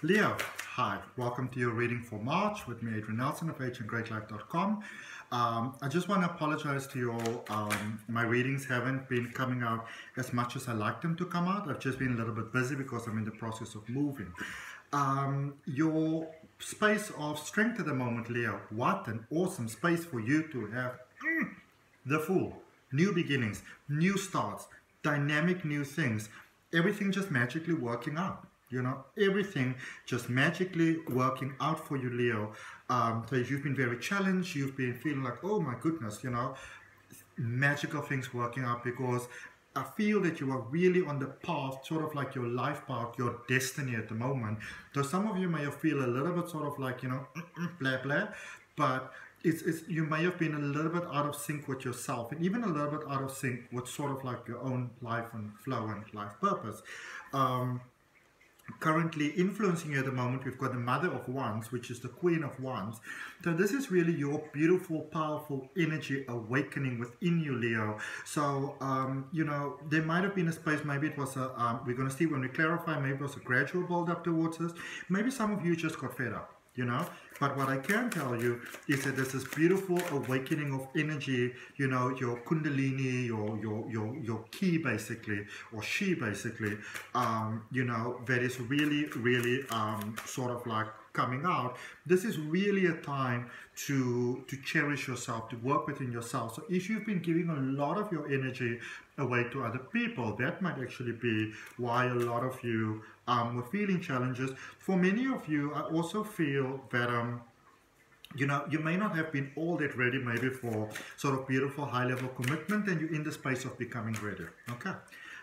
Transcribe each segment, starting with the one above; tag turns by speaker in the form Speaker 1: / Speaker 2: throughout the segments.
Speaker 1: Leo, hi, welcome to your reading for March with me, Adrian Nelson of ahngreatlife.com. I just want to apologize to you all. My readings haven't been coming out as much as I like them to come out. I've just been a little bit busy because I'm in the process of moving. Your space of strength at the moment, Leo, what an awesome space for you to have the Fool, new beginnings, new starts, dynamic new things, everything just magically working out. You know, everything just magically working out for you, Leo. So if you've been very challenged, you've been feeling like, oh my goodness, you know, magical things working out, because I feel that you are really on the path, sort of like your life path, your destiny at the moment. So some of you may feel a little bit sort of like, you know, blah, blah, but you may have been a little bit out of sync with yourself, and even a little bit out of sync with sort of like your own life and flow and life purpose. Currently influencing you at the moment, we've got the Mother of Wands, which is the Queen of Wands. So this is really your beautiful, powerful energy awakening within you, Leo. So, you know, there might have been a space, maybe it was a, we're going to see when we clarify, maybe it was a gradual build up towards this. Maybe some of you just got fed up, you know. But what I can tell you is that there's this beautiful awakening of energy, you know, your kundalini, your ki basically, or she basically, you know, that is really, really sort of like coming out. This is really a time to cherish yourself, to work within yourself. So if you've been giving a lot of your energy away to other people, that might actually be why a lot of you were feeling challenges. For many of you, I also feel that you know, you may not have been all that ready maybe for sort of beautiful high-level commitment, and you're in the space of becoming ready. Okay,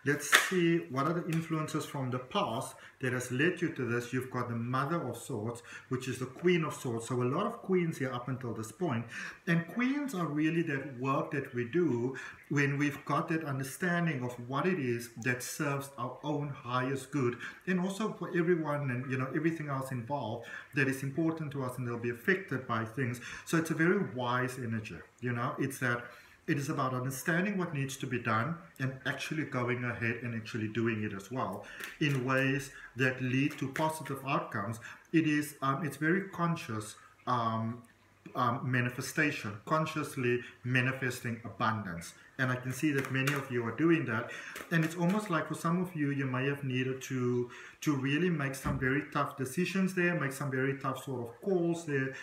Speaker 1: let's see what are the influences from the past that has led you to this. You've got the Mother of Swords, which is the Queen of Swords. So a lot of queens here up until this point. And queens are really that work that we do when we've got that understanding of what it is that serves our own highest good, and also for everyone and, you know, everything else involved that is important to us and they'll be affected by things. So it's a very wise energy, you know. It's that it is about understanding what needs to be done and actually going ahead and actually doing it as well in ways that lead to positive outcomes. It is, it's very conscious manifestation, consciously manifesting abundance. And I can see that many of you are doing that. And it's almost like for some of you, you may have needed to really make some very tough decisions there, make some very tough sort of calls there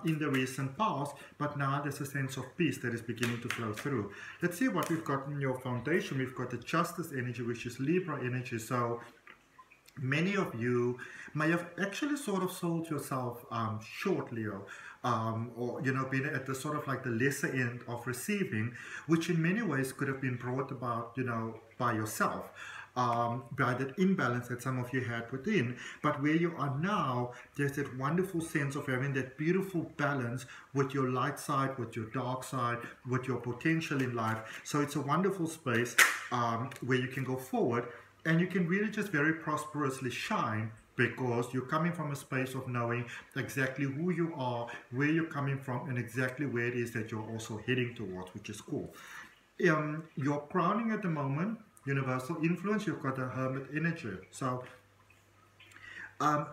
Speaker 1: in the recent past. But now there's a sense of peace that is beginning to flow through. Let's see what we've got in your foundation. We've got the Justice energy, which is Libra energy. So many of you may have actually sort of sold yourself short, Leo, or, you know, been at the sort of like the lesser end of receiving, which in many ways could have been brought about, you know, by yourself, by that imbalance that some of you had within. But where you are now, there's that wonderful sense of having that beautiful balance with your light side, with your dark side, with your potential in life. So it's a wonderful space where you can go forward and you can really just very prosperously shine, because you're coming from a space of knowing exactly who you are, where you're coming from, and exactly where it is that you're also heading towards, which is cool. You're crowning at the moment, universal influence, you've got the Hermit energy. So,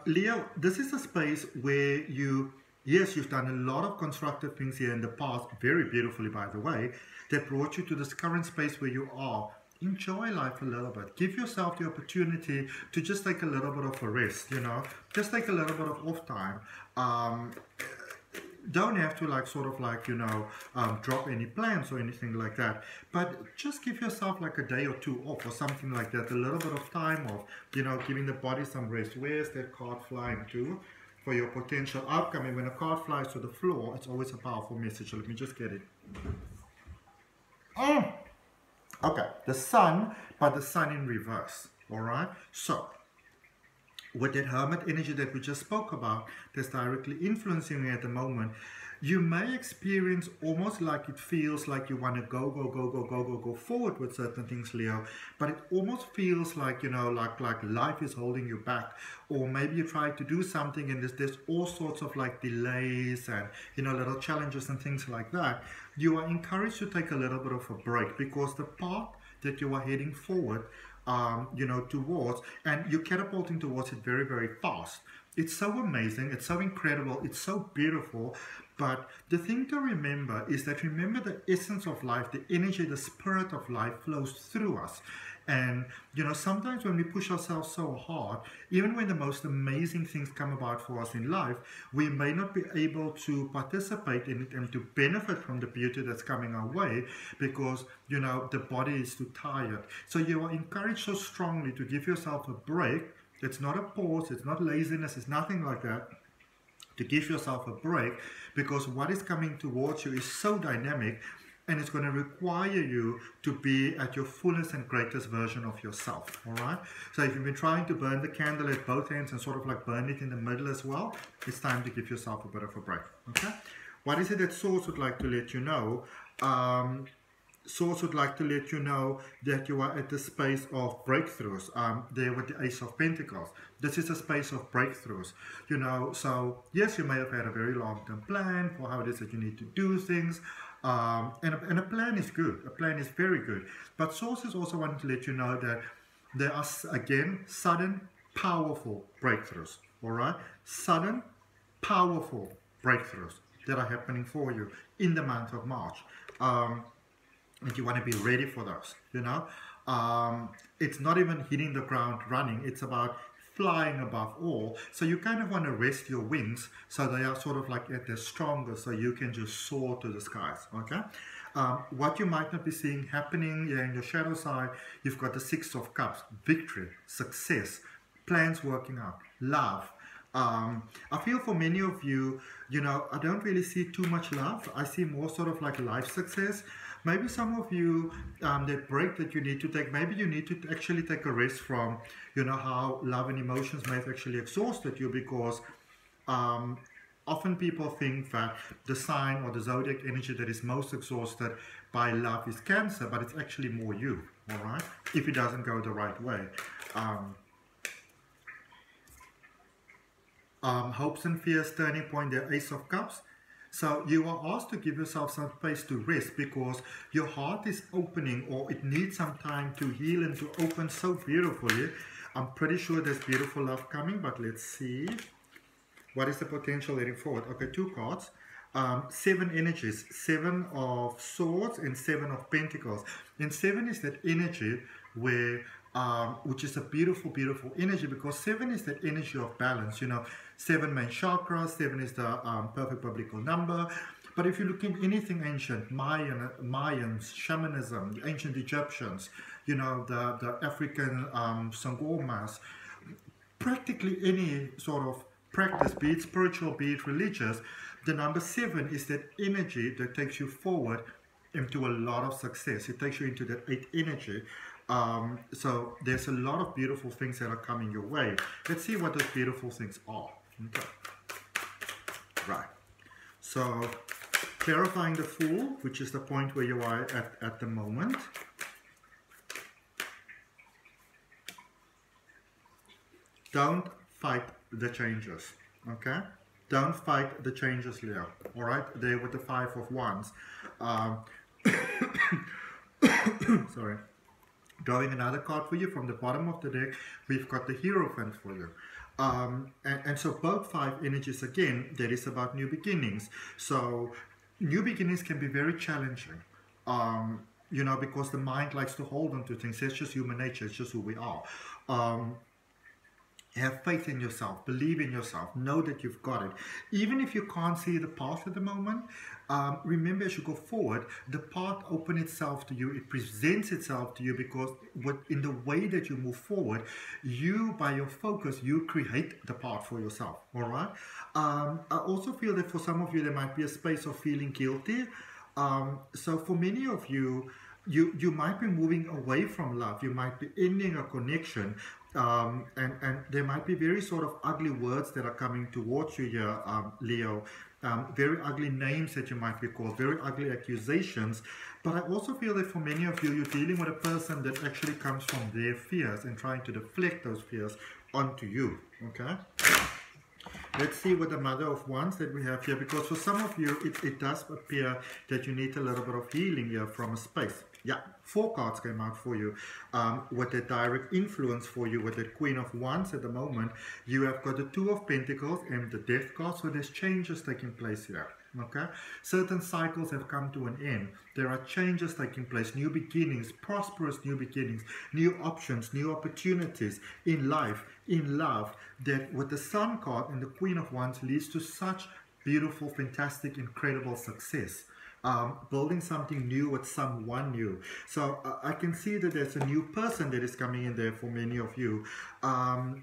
Speaker 1: Leo, this is a space where yes, you've done a lot of constructive things here in the past, very beautifully, by the way, that brought you to this current space where you are. Enjoy life a little bit. Give yourself the opportunity to just take a little bit of a rest, you know. Just take a little bit of off time. Don't have to like sort of like, you know, drop any plans or anything like that. But just give yourself like a day or two off or something like that. A little bit of time off, you know, giving the body some rest. Where's that card flying to? For your potential outcome. And when a card flies to the floor, it's always a powerful message. So let me just get it. Okay, the Sun, but the Sun in reverse, all right? So, with that Hermit energy that we just spoke about, that's directly influencing you at the moment, you may experience almost like it feels like you want to go forward with certain things, Leo, but it almost feels like, you know, like life is holding you back, or maybe you try to do something and there's all sorts of like delays and, you know, little challenges and things like that. You are encouraged to take a little bit of a break, because the path that you are heading forward you know, towards, and you're catapulting towards it very, very fast. It's so amazing, it's so incredible, it's so beautiful. But the thing to remember is that, remember, the essence of life, the energy, the spirit of life flows through us. And, you know, sometimes when we push ourselves so hard, even when the most amazing things come about for us in life, we may not be able to participate in it and to benefit from the beauty that's coming our way because, you know, the body is too tired. So you are encouraged so strongly to give yourself a break. It's not a pause, it's not laziness, it's nothing like that. To give yourself a break, because what is coming towards you is so dynamic, and it's going to require you to be at your fullest and greatest version of yourself. All right, so if you've been trying to burn the candle at both ends and sort of like burn it in the middle as well, it's time to give yourself a bit of a break. Okay, what is it that Source would like to let you know? Source would like to let you know that you are at the space of breakthroughs. There with the Ace of Pentacles. This is a space of breakthroughs. You know, so yes, you may have had a very long-term plan for how it is that you need to do things. And a plan is good. A plan is very good. But Source is also wanting to let you know that there are, again, sudden, powerful breakthroughs. All right? Sudden, powerful breakthroughs that are happening for you in the month of March. And you want to be ready for those, you know. It's not even hitting the ground running. It's about flying above all. So you kind of want to rest your wings so they are sort of like at their strongest, so you can just soar to the skies, okay? What you might not be seeing happening in your shadow side, you've got the Six of Cups, victory, success, plans working out, love. I feel for many of you, you know, I don't really see too much love. I see more sort of like life success. Maybe some of you, that break that you need to take, maybe you need to actually take a rest from, you know, how love and emotions may have actually exhausted you, because often people think that the sign or the zodiac energy that is most exhausted by love is Cancer, but it's actually more you, all right, if it doesn't go the right way. Hopes and fears, turning point, the Ace of Cups. So you are asked to give yourself some space to rest because your heart is opening, or it needs some time to heal and to open so beautifully. I'm pretty sure there's beautiful love coming, but let's see. What is the potential heading forward? Okay, two cards. 7 energies, 7 of Swords and 7 of Pentacles. And 7 is that energy where, which is a beautiful, beautiful energy, because 7 is that energy of balance, you know. 7 main chakras, 7 is the perfect biblical number. But if you look in anything ancient, Mayans, shamanism, the ancient Egyptians, you know, the African Sangomas, practically any sort of practice, be it spiritual, be it religious, the number 7 is that energy that takes you forward into a lot of success. It takes you into that 8 energy. So there's a lot of beautiful things that are coming your way. Let's see what those beautiful things are. Okay. Right. So clarifying the Fool, which is the point where you are at the moment. Don't fight the changes. Okay. Don't fight the changes, Leo. All right. There with the 5 of Wands. Sorry. Drawing another card for you from the bottom of the deck, we've got the Hierophant for you. And so both 5 energies, again, that is about new beginnings. So new beginnings can be very challenging, you know, because the mind likes to hold on to things. It's just human nature. It's just who we are. Have faith in yourself, believe in yourself, know that you've got it. Even if you can't see the path at the moment, remember as you go forward, the path opens itself to you, it presents itself to you, because in the way that you move forward, you, by your focus, you create the path for yourself, all right? I also feel that for some of you, there might be a space of feeling guilty. So for many of you, you might be moving away from love, you might be ending a connection, and there might be very sort of ugly words that are coming towards you here, Leo. Very ugly names that you might be called, very ugly accusations. But I also feel that for many of you, you're dealing with a person that actually comes from their fears and trying to deflect those fears onto you, okay? Let's see what the Mother of Wands that we have here, because for some of you, it does appear that you need a little bit of healing here from a space. Yeah, 4 cards came out for you with a direct influence for you with the Queen of Wands at the moment. You have got the 2 of Pentacles and the Death card, so there's changes taking place here. Okay, certain cycles have come to an end. There are changes taking place, new beginnings, prosperous new beginnings, new options, new opportunities in life, in love, that with the Sun card and the Queen of Wands leads to such beautiful, fantastic, incredible success. Building something new with someone new. So I can see that there's a new person that is coming in there for many of you. And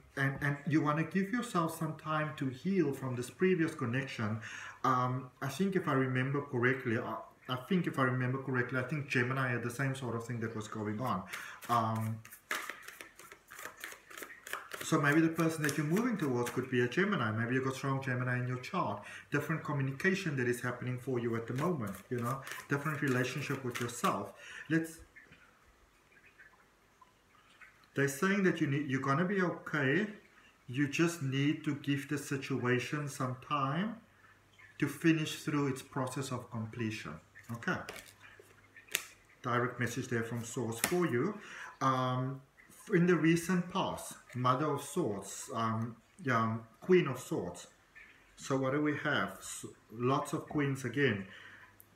Speaker 1: you want to give yourself some time to heal from this previous connection. I think if I remember correctly, I think Gemini had the same sort of thing that was going on. So maybe the person that you're moving towards could be a Gemini. Maybe you've got strong Gemini in your chart. Different communication that is happening for you at the moment, you know. Different relationship with yourself. They're saying that you're going to be okay. You just need to give the situation some time to finish through its process of completion. Okay. Direct message there from Source for you. In the recent past, Mother of Swords, Queen of Swords. So what do we have? Lots of Queens again.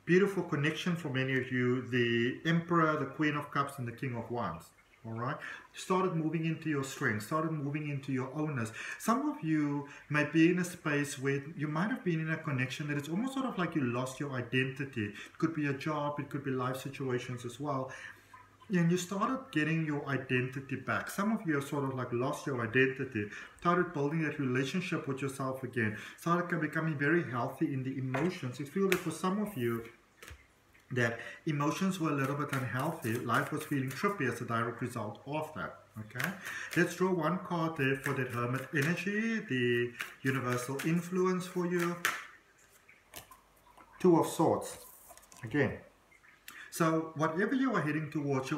Speaker 1: Beautiful connection for many of you. The Emperor, the Queen of Cups, and the King of Wands. Alright? Started moving into your strength. Started moving into your ownness. Some of you may be in a space where you might have been in a connection that it's almost sort of like you lost your identity. It could be a job. It could be life situations as well. And you started getting your identity back. Some of you have sort of like lost your identity, started building that relationship with yourself again, started becoming very healthy in the emotions. It feels that for some of you, that emotions were a little bit unhealthy. Life was feeling trippy as a direct result of that. Okay, let's draw one card there for that Hermit energy, the universal influence for you. 2 of Swords. Again. So whatever you are heading towards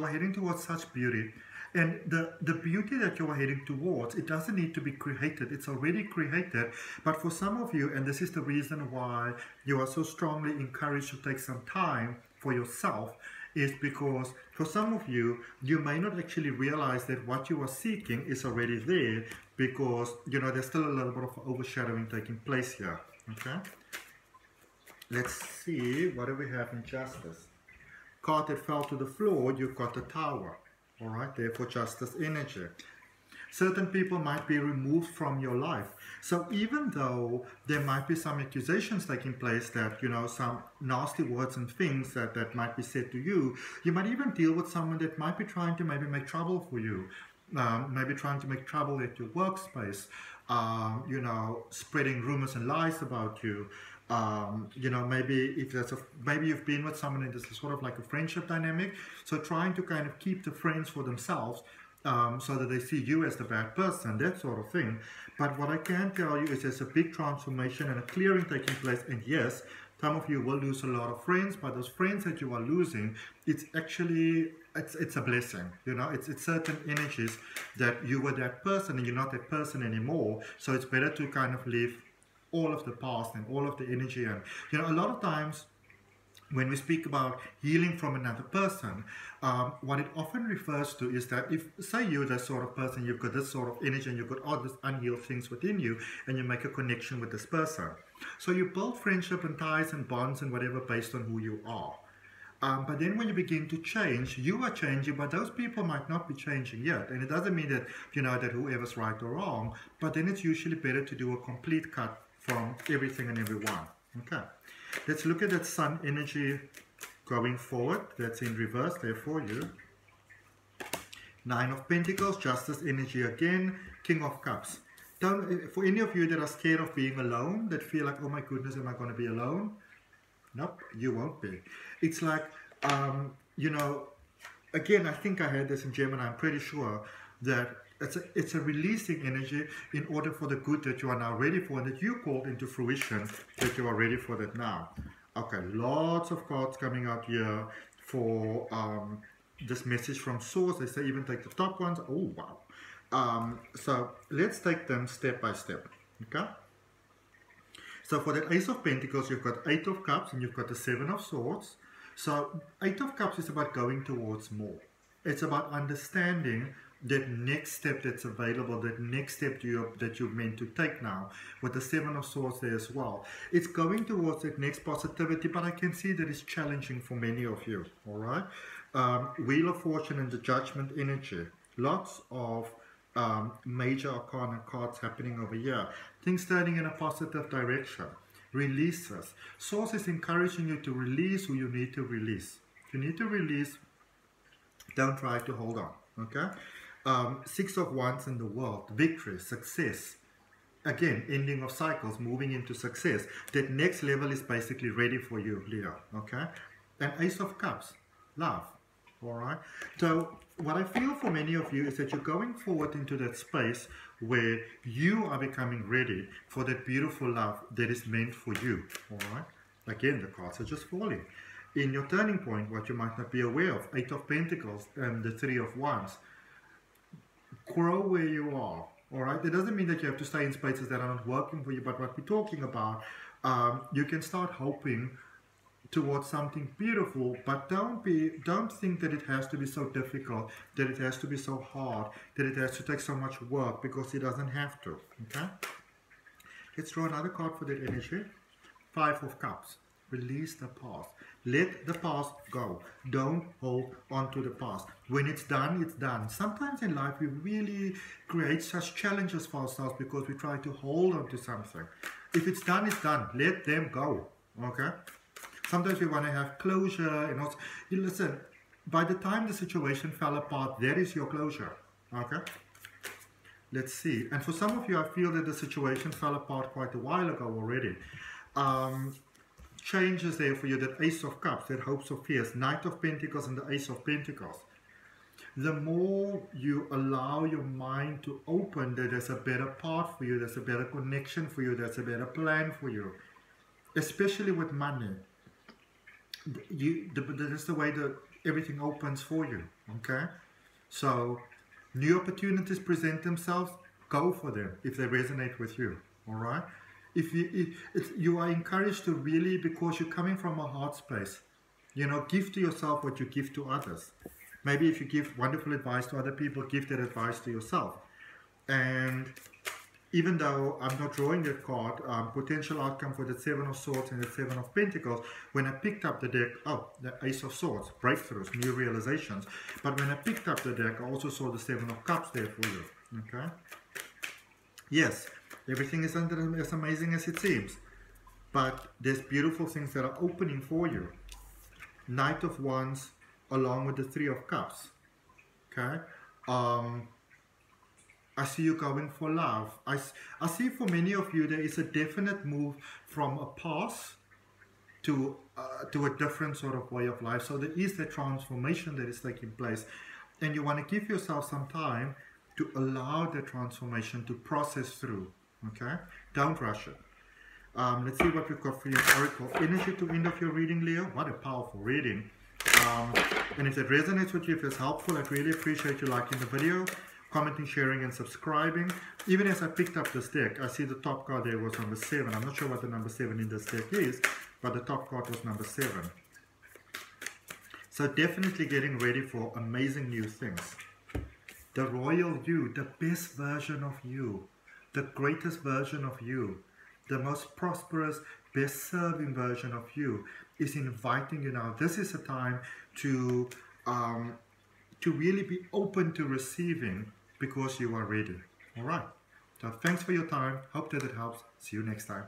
Speaker 1: such beauty. And the beauty that you are heading towards, it doesn't need to be created. It's already created. But for some of you, and this is the reason why you are so strongly encouraged to take some time for yourself, is because for some of you, you may not actually realize that what you are seeking is already there, because, you know, there's still a little bit of overshadowing taking place here. Okay? Let's see, what do we have in Justice? Card that fell to the floor, you've got the Tower. Alright, therefore Justice energy. Certain people might be removed from your life. So even though there might be some accusations taking place that, you know, some nasty words and things that might be said to you, you might even deal with someone that might be trying to maybe make trouble for you. Maybe trying to make trouble at your workspace. You know, spreading rumors and lies about you. You know, maybe maybe you've been with someone and this is sort of like a friendship dynamic, so trying to kind of keep the friends for themselves, so that they see you as the bad person, that sort of thing. But what I can tell you is there's a big transformation and a clearing taking place, and yes, some of you will lose a lot of friends, but those friends that you are losing, it's actually it's a blessing. You know, it's certain energies that you were that person and you're not that person anymore, so it's better to kind of leave all of the past and all of the energy. And you know, a lot of times when we speak about healing from another person, what it often refers to is that if, say, you're that sort of person, you've got this sort of energy and you've got all these unhealed things within you, and you make a connection with this person, so you build friendship and ties and bonds and whatever based on who you are. But then when you begin to change, you are changing, but those people might not be changing yet. And it doesn't mean that, you know, that whoever's right or wrong, but then it's usually better to do a complete cut from everything and everyone. Okay, let's look at that Sun energy going forward. That's in reverse there for you. 9 of Pentacles, Justice energy again, King of Cups. For any of you that are scared of being alone, that feel like, oh my goodness, am I going to be alone? Nope, you won't be. It's like, you know, again, I think I had this in Gemini, I'm pretty sure that it's a releasing energy in order for the good that you are now ready for and that you called into fruition, that you are ready for that now. Okay, lots of cards coming out here for this message from Source. They say even take the top ones. Oh, wow. So let's take them step by step. Okay. So for that Ace of Pentacles, you've got 8 of Cups and you've got the 7 of Swords. So 8 of Cups is about going towards more. It's about understanding that next step that's available, that next step that you're meant to take now, with the 7 of Swords there as well. It's going towards that next positivity, but I can see that it's challenging for many of you, all right? Wheel of Fortune and the Judgment energy. Lots of major arcana cards happening over here. Things turning in a positive direction. Releases. Source is encouraging you to release who you need to release. If you need to release, don't try to hold on, okay? 6 of Wands in the World. Victory, success. Again, ending of cycles, moving into success. That next level is basically ready for you, Leo, okay? And Ace of Cups, love, all right? So what I feel for many of you is that you're going forward into that space where you are becoming ready for that beautiful love that is meant for you, all right? Again, the cards are just falling. In your turning point, what you might not be aware of, 8 of Pentacles and the 3 of Wands, grow where you are, all right? It doesn't mean that you have to stay in spaces that are not working for you, but what we're talking about, you can start hoping towards something beautiful, but don't think that it has to be so difficult, that it has to be so hard, that it has to take so much work, because it doesn't have to, okay? Let's draw another card for that energy. 5 of Cups. Release the past. Let the past go. Don't hold on to the past. When it's done, it's done. Sometimes in life we really create such challenges for ourselves because we try to hold on to something. If it's done, it's done. Let them go, okay? Sometimes we want to have closure, and also, listen, by the time the situation fell apart, there is your closure, okay? Let's see. And for some of you, I feel that the situation fell apart quite a while ago already. Changes there for you, that Ace of Cups, that hopes of fears, Knight of Pentacles and the Ace of Pentacles. The more you allow your mind to open, that there's a better path for you, there's a better connection for you, there's a better plan for you, especially with money. That's the way that everything opens for you, okay? So new opportunities present themselves, go for them if they resonate with you, all right? If you are encouraged to really, because you're coming from a heart space, you know, give to yourself what you give to others. Maybe if you give wonderful advice to other people, give that advice to yourself. And even though I'm not drawing that card, potential outcome for the 7 of Swords and the 7 of Pentacles, when I picked up the deck, oh, the Ace of Swords, breakthroughs, new realizations. But when I picked up the deck, I also saw the 7 of Cups there for you, okay? Yes, everything isn't as amazing as it seems, but there's beautiful things that are opening for you. Knight of Wands along with the 3 of Cups, okay? I see you going for love. I see for many of you there is a definite move from a past to a different sort of way of life. So there is the transformation that is taking place, and you want to give yourself some time to allow the transformation to process through, okay? Don't rush it. Let's see what we've got for your oracle energy to end of your reading, Leo. What a powerful reading. And if that resonates with you, if it's helpful, I'd really appreciate you liking the video, commenting, sharing, and subscribing. Even as I picked up this deck, I see the top card there was number 7. I'm not sure what the number 7 in this deck is, but the top card was number 7. So definitely getting ready for amazing new things. The royal you, the best version of you, the greatest version of you, the most prosperous, best serving version of you is inviting you now. This is a time to really be open to receiving, because you are ready. All right. So thanks for your time. Hope that it helps. See you next time.